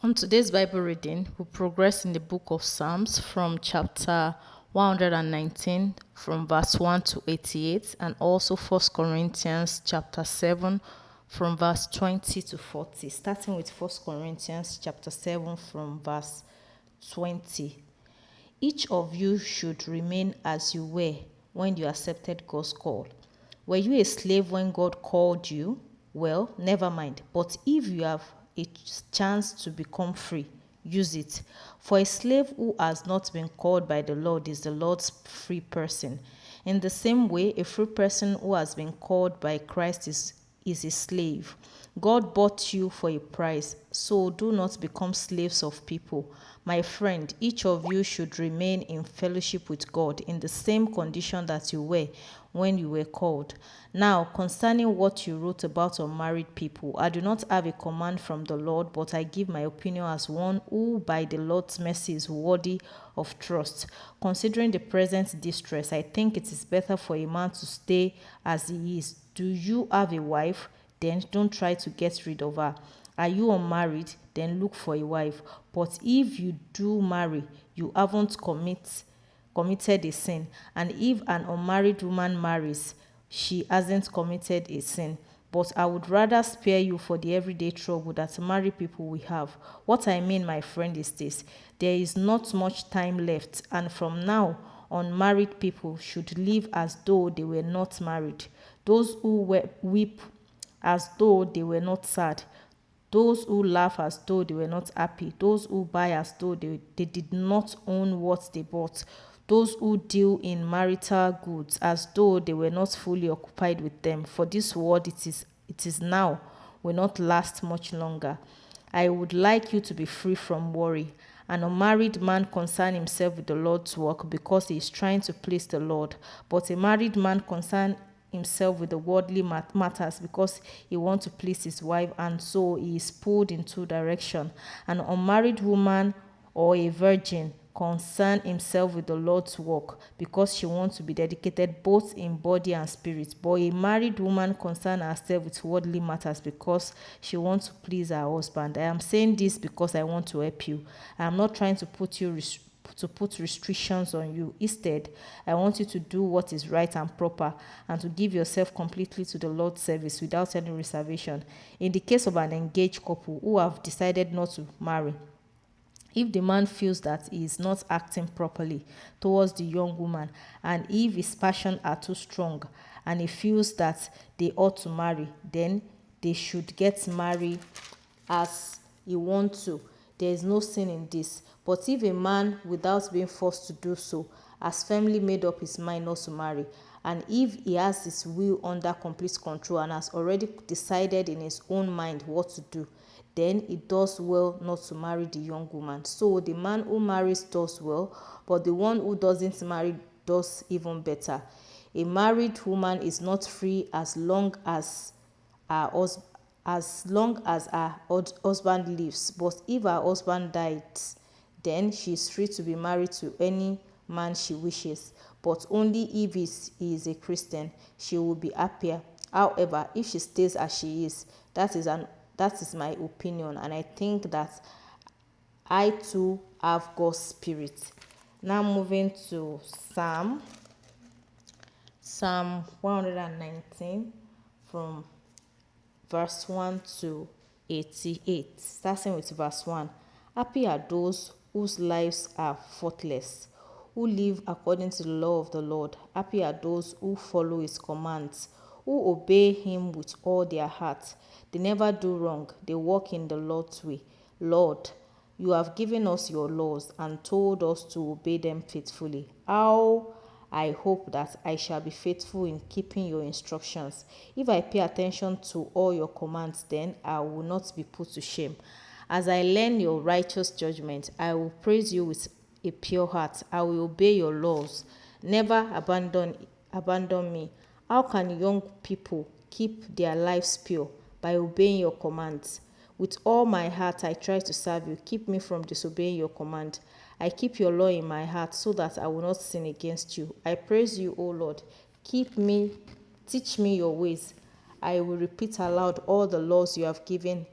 On today's Bible reading, we progress in the book of Psalms from chapter 119 from verse 1 to 88, and also 1 Corinthians chapter 7 from verse 20 to 40, starting with 1 Corinthians chapter 7 from verse 20. Each of you should remain as you were when you accepted God's call. Were you a slave when God called you? Well, never mind. But if you have a chance to become free, use it. For a slave who has not been called by the Lord is the Lord's free person. In the same way, a free person who has been called by Christ is a slave. God bought you for a price, so do not become slaves of people. My friend, each of you should remain in fellowship with God in the same condition that you were when you were called. Now, concerning what you wrote about unmarried people, I do not have a command from the Lord, but I give my opinion as one who by the Lord's mercy is worthy of trust. Considering the present distress, I think it is better for a man to stay as he is. Do you have a wife? Then don't try to get rid of her. Are you unmarried? Then look for a wife. But if you do marry, you haven't committed a sin. And if an unmarried woman marries, she hasn't committed a sin. But I would rather spare you for the everyday trouble that married people will have. What I mean, my friend, is this. There is not much time left, and from now, unmarried people should live as though they were not married. Those who weep as though they were not sad. Those who laugh as though they were not happy. Those who buy as though they did not own what they bought. Those who deal in marital goods as though they were not fully occupied with them. For this world it is now will not last much longer. I would like you to be free from worry. An unmarried man concerns himself with the Lord's work because he is trying to please the Lord. But a married man concerns himself with the worldly matters because he wants to please his wife, and so he is pulled in two directions. An unmarried woman or a virgin concern himself with the Lord's work because she wants to be dedicated both in body and spirit. But a married woman concerns herself with worldly matters because she wants to please her husband. I am saying this because I want to help you. I am not trying to put restrictions on you. Instead, I want you to do what is right and proper and to give yourself completely to the Lord's service without any reservation. In the case of an engaged couple who have decided not to marry, if the man feels that he is not acting properly towards the young woman, and if his passions are too strong and he feels that they ought to marry, then they should get married as he wants to. There is no sin in this. But if a man, without being forced to do so, has firmly made up his mind not to marry, and if he has his will under complete control and has already decided in his own mind what to do, then it does well not to marry the young woman. So the man who marries does well, but the one who doesn't marry does even better. A married woman is not free as long as her husband lives, but if her husband dies, then she is free to be married to any man she wishes, but only if he is a Christian. She will be happier. However, if she stays as she is, that is my opinion, and I think that I too have God's spirit. Now moving to Psalm 119 from verse 1 to 88. Starting with verse 1. Happy are those whose lives are faultless, who live according to the law of the Lord. Happy are those who follow his commands, who obey him with all their heart. They never do wrong. They walk in the Lord's way. Lord, you have given us your laws and told us to obey them faithfully. How I hope that I shall be faithful in keeping your instructions. If I pay attention to all your commands, then I will not be put to shame. As I learn your righteous judgment, I will praise you with a pure heart. I will obey your laws. Never abandon me. How can young people keep their lives pure? By obeying your commands. With all my heart I try to serve you. Keep me from disobeying your command. I keep your law in my heart so that I will not sin against you. I praise you, O Lord. Teach me your ways. I will repeat aloud all the laws you have given.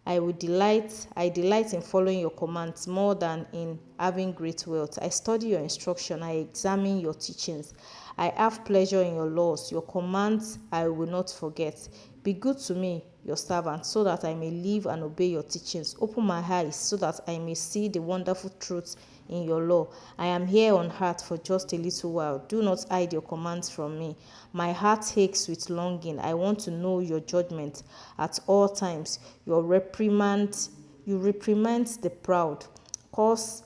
I delight in following your commands more than in having great wealth. I study your instruction. I examine your teachings. I have pleasure in your laws. Your commands I will not forget. Be good to me, your servant, so that I may live and obey your teachings. Open my eyes so that I may see the wonderful truths in your law. I am here on earth for just a little while. Do not hide your commands from me. My heart aches with longing. I want to know your judgment at all times. You reprimand the proud. Cause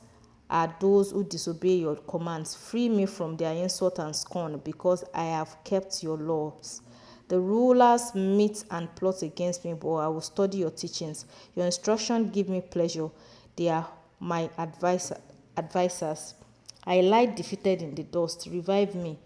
are those who disobey your commands. Free me from their insult and scorn, because I have kept your laws. The rulers meet and plot against me, but I will study your teachings. Your instruction give me pleasure. They are my advisors. I lie defeated in the dust. Revive me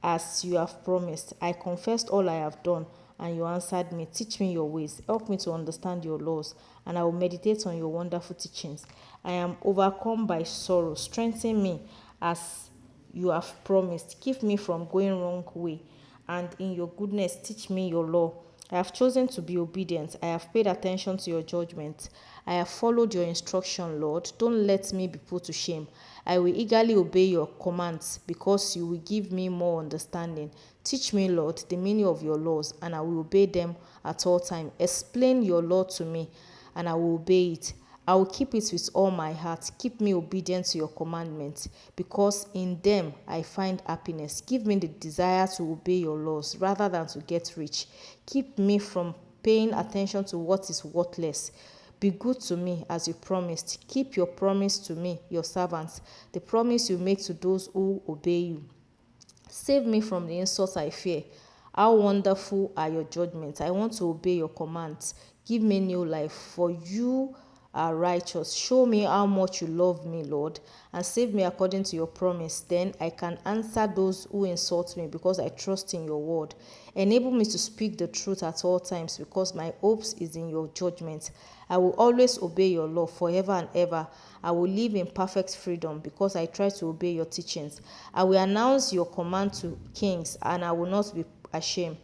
as you have promised. I confessed all I have done, and you answered me. Teach me your ways. Help me to understand your laws, and I will meditate on your wonderful teachings. I am overcome by sorrow. Strengthen me as you have promised. Keep me from going wrong way, and in your goodness teach me your law. I have chosen to be obedient. I have paid attention to your judgment. I have followed your instruction, Lord. Don't let me be put to shame. I will eagerly obey your commands, because you will give me more understanding. Teach me, Lord, the meaning of your laws, and I will obey them at all times. Explain your law to me, and I will obey it. I will keep it with all my heart. Keep me obedient to your commandments, because in them I find happiness. Give me the desire to obey your laws rather than to get rich. Keep me from paying attention to what is worthless. Be good to me as you promised. Keep your promise to me, your servants, the promise you make to those who obey you. Save me from the insults I fear. How wonderful are your judgments. I want to obey your commands. Give me new life, for you are righteous. Show me how much you love me, Lord, and save me according to your promise. Then I can answer those who insult me, because I trust in your word. Enable me to speak the truth at all times, because my hopes is in your judgment. I will always obey your law forever and ever. I will live in perfect freedom, because I try to obey your teachings. I will announce your command to kings, and I will not be ashamed.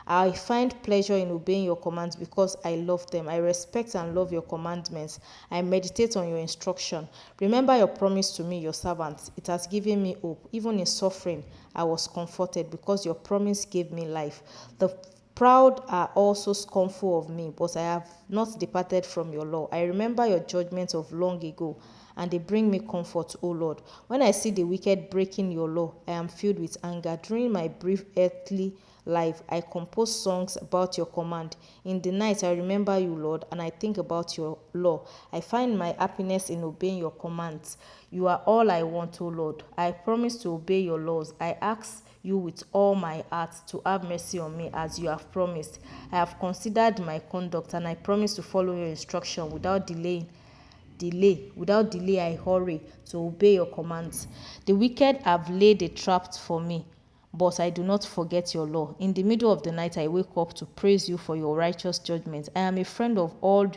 I find pleasure in obeying your commands, because I love them. I respect and love your commandments. I meditate on your instruction. Remember your promise to me, your servant. It has given me hope. Even in suffering, I was comforted, because your promise gave me life. The proud are also scornful of me, but I have not departed from your law. I remember your judgments of long ago, and they bring me comfort, O Lord. When I see the wicked breaking your law, I am filled with anger. During my brief earthly life, I compose songs about your command. In the night, I remember you, Lord, and I think about your law. I find my happiness in obeying your commands. You are all I want, O Lord. I promise to obey your laws. I ask you with all my heart to have mercy on me, as you have promised. I have considered my conduct, and I promise to follow your instruction without without delay. I hurry to obey your commands. The wicked have laid a trap for me, but I do not forget your law. In the middle of the night, I wake up to praise you for your righteous judgment. I am a friend of all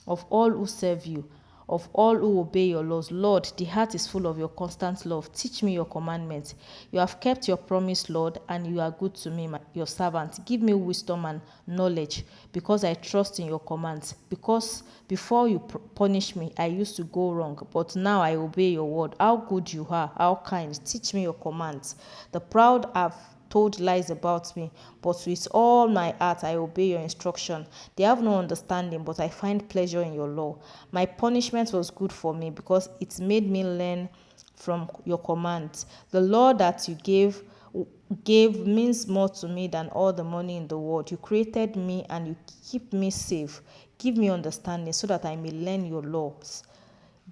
who serve you, of all who obey your laws. Lord, the heart is full of your constant love. Teach me your commandments. You have kept your promise, Lord, and you are good to me, your servant. Give me wisdom and knowledge, because I trust in your commands. Because before you punish me, I used to go wrong, but now I obey your word. How good you are, how kind. Teach me your commands. The proud have told lies about me, but with all my heart I obey your instruction. They have no understanding, but I find pleasure in your law. My punishment was good for me, because it made me learn from your commands. The law that you gave means more to me than all the money in the world. You created me, and you keep me safe. Give me understanding, so that I may learn your laws.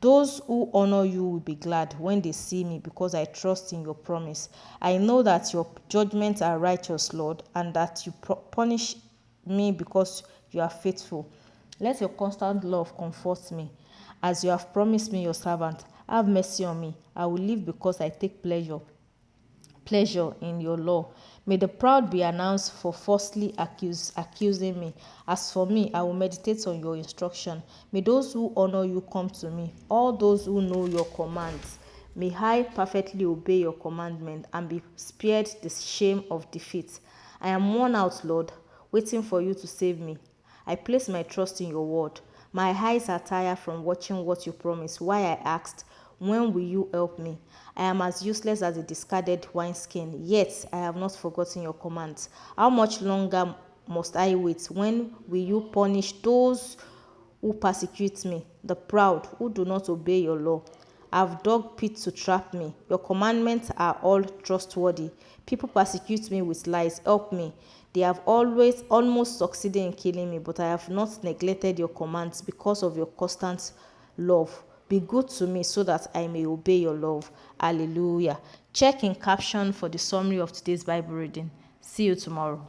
Those who honor you will be glad when they see me, because I trust in your promise. I know that your judgments are righteous, Lord, and that you punish me because you are faithful. Let your constant love comfort me, as you have promised me, your servant. Have mercy on me. I will live, because I take pleasure in your law. May the proud be announced for falsely accusing me. As for me, I will meditate on your instruction. May those who honor you come to me, all those who know your commands. May I perfectly obey your commandment, and be spared the shame of defeat. I am worn out, Lord, waiting for you to save me. I place my trust in your word. My eyes are tired from watching what you promised. Why I asked, when will you help me? I am as useless as a discarded wineskin, yet I have not forgotten your commands. How much longer must I wait? When will you punish those who persecute me, the proud who do not obey your law? Have dug pits to trap me. Your commandments are all trustworthy. People persecute me with lies. Help me. They have always almost succeeded in killing me, but I have not neglected your commands because of your constant love. Be good to me so that I may obey your love. Hallelujah. Check in caption for the summary of today's Bible reading. See you tomorrow.